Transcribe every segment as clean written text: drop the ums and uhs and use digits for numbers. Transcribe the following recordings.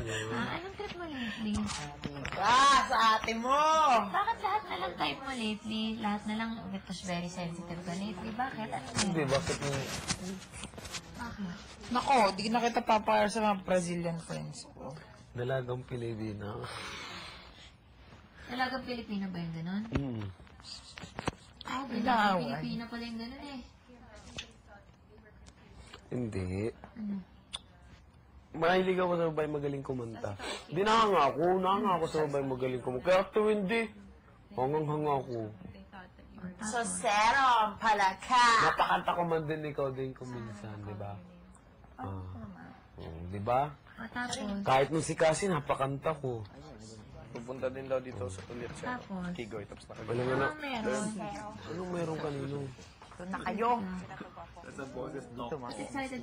Anong trip mo lately? Sa ate mo! Bakit lahat na lang type mo lately? Lahat na lang, because very sensitive ka lately. Bakit? Ano Hindi, yun? bakit mo? Bakit? Nako, di na kita papayar sa mga Brazilian friends ko. Dalagang Pilipina. Talagang Pilipino ba yung ganun? Inaaway. Dalagang Pilipino pala yung ganun eh. Hindi. Ano? Mahilig ako sa babae magaling kumanta. Hindi nakanga ako sa babae magaling kumanta. Kaya ito hindi. Hangang-hanga ako. So, zero pala ka. Napakanta ko man din ikaw din kuminsan, di ba? Di ba? O tapos? Kahit nung si Cassie, napakanta ko. Pupunta din daw dito sa ulit siya. Tapos? Kigoy, tapos nakagawa. Alam mo na, Ano meron? anong meron kanino? Doon na kayo. At excited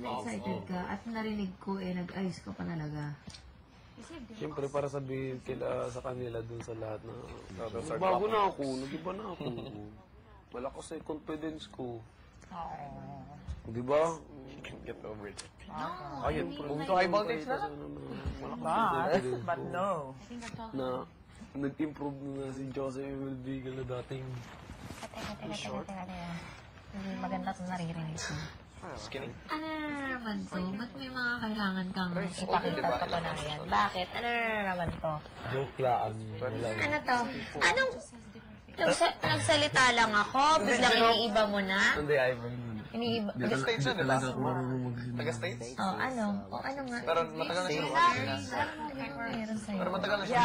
ka at narinig ko nag-ayos ka pa talaga. Siyempre, para sabihin sa kanila dun sa lahat na Those are bago na ako, nag-iba na ako. Malakas na yung confidence ko. Di ba? Get over it. Ayun, Pumunta kay Voltage na? But no. Na nag-improve na si Joseph Emilbigal na dating Teka. Hindi maganda itong naririnig ko. Skinny. Ano na naman to? Ba't may mga kailangan kang ipakita sa panayan? Bakit? Ano na naman to? joke lang. Ano to? Anong... Nagsalita lang ako? Biglang iniiba mo na? Hindi, Ivan. Iniiba... Taga-States yun, di ba? Marunong magsalita. Taga-States? Oh, ano? Oh, ano nga? Pero matagal na siya. Ano meron sa'yo? Pero matagal na siya.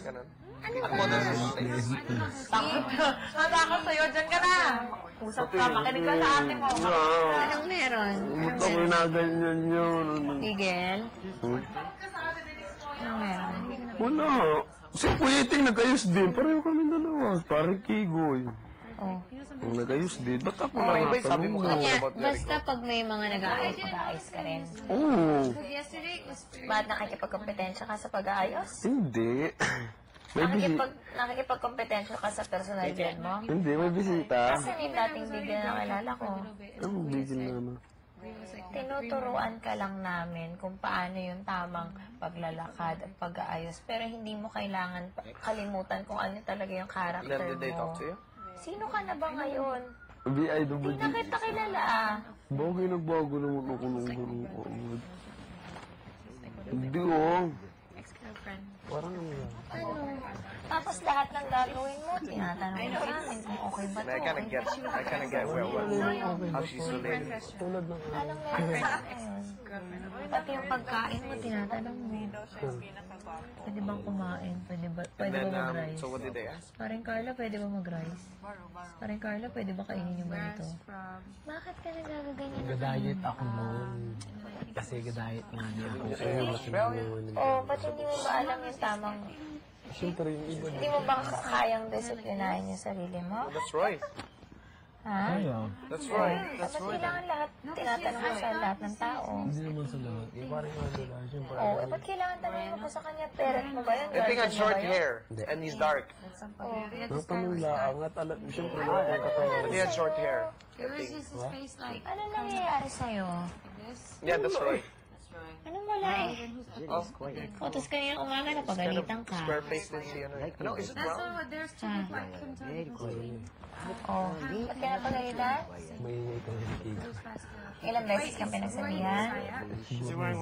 Ganun. Ako din sa States. Natakot sa'yo, dyan ka na. Usap ka, makinig ka sa ate mo. Anong meron? Ba't ako naganyan yun? Tigel? Anong meron? Wala. Si Puyiting nag-ayos din. Pareho kami dalawa. Parang Kigoy. Oh. Kung nag-ayos din, ba't ako Iba yung sabi mo nakatanong? Kanya, about basta pag may mga nag-aayos, mag-aayos ka rin. Oo. Ba't nakikipagkompetensya ka sa pag-aayos? Hindi. May bisita. Nakikipagkompetensya ka sa personalidad mo? Hindi, may bisita. Kasi yung dating bigyan na nakilala ko. Anong bigil na ano? Tinuturuan ka lang namin kung paano yung tamang paglalakad at pag-aayos. Pero hindi mo kailangan kalimutan kung ano talaga yung character Then did they talk mo. to you? Sino ka na ba ngayon? BIWG. Hindi na kita kilala ah. Bagay nagbago naman ako nung gano'n. Hindi oh. Ex-girlfriend. Parang ano yan. Ano? Tapos lahat ng gagawin mo, tinatanong mo namin kung okay ba And to. I kinda get how she's related. Tulad ng Anong meron sa akin? Pati yung pagkain mo, tinatanong mo. Pwede bang kumain? Pwede ba And then, mag-rice? so what did they ask? Parang Carla, pwede ba mag-rice? Parang Carla, pwede ba kainin yung ganito? Bakit ka nagagaganyan? Gadiet ako noon. Kasi gadiet nga niya ako. Oh, ba't hindi mo ba alam yung tamang... Siyempre yung iba. Hindi mo ba kayang disiplinahin yung sarili mo? That's right. Ha? That's right. Ba't kailangan lahat, tinatanong mo sa lahat ng tao? Hindi naman sa lahat. Eh, parang ano lang. Siyempre. Oh, ba't kailangan tanongin mo sa kanya? Parent mo ba yun? I think had Girlfriend mo short ba yun? hair and he's dark. Oh, Natanong lang. At alam, siyempre lahat ng katawan. He had short hair. ano nangyayari sa'yo? Yeah, that's right. Anong wala eh? Photos kanina umaga na pagalitan ka. Square face din siya. No, is it brown? Oh, ba't ka na pagalitan? May itong hilig. Ilang beses kang pinagsabihan?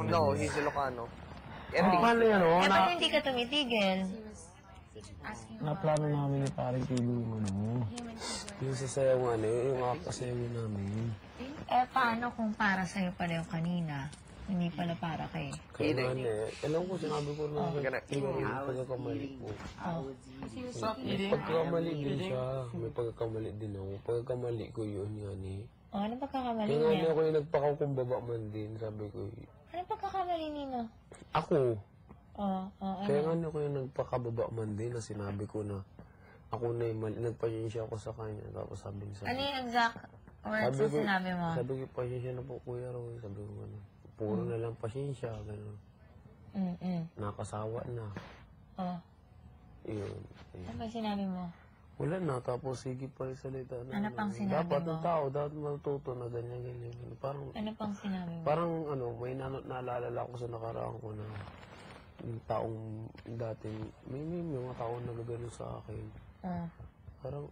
No, he's Ilocano. Paano yan oh? Eh, ba't hindi ka tumitigil? Naplano namin ni parang Kigo yung ano. Yung sasayaw nga yung kasayaw namin. Eh, paano kung para sa'yo pala yung kanina? Hindi pala para kay... Kaya nga alam ko, sinabi ko na pagkakamali ko. Oh. Pagkakamali din siya. May pagkakamali din ako. Pagkakamali ko yun yan eh. Oh, anong pagkakamali Kaya nga niya? ako yung nagpakakumbaba man din. Sabi ko Anong pagkakamali nino? ako. Oh, ano? Kaya nga ako yung nagpakababa man din na sinabi ko na ako na yung mali. Nagpasensya ako sa kanya. Tapos sabi niya sa Ano yung exact words na sinabi mo? Sabi ko, pasensya na po Kuya Roy. Sabi ko gano'n. Puro na lang pasensya. Gano'n. Nakasawa na. Oh, Yun. ano ba sinabi mo? Wala na, tapos sige pa rin salita. Ano pang sinabi dapat mo? ang tao, dapat matuto na ganyan. Parang, Ano pang sinabi mo? parang may naalala ko sa nakaraan ko na yung taong dati, may mga taong nagagano sa akin. Parang,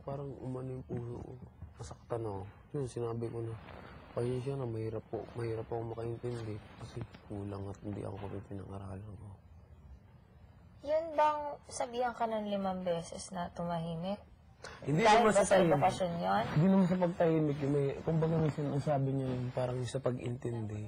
parang umano yung puso ko. Nasaktan ako. Yun, sinabi ko na, pasensya na, mahirap ako makaintindi. Kasi kulang at hindi ako pinang-aralan ko. Yun bang sabihan ka ng 5 beses na tumahimik? Hindi Dahil naman ba sa sa tahimik. edukasyon yun? Hindi naman sa pagtahimik. Kumbaga may sinasabi niya yung parang sa pag-intindi.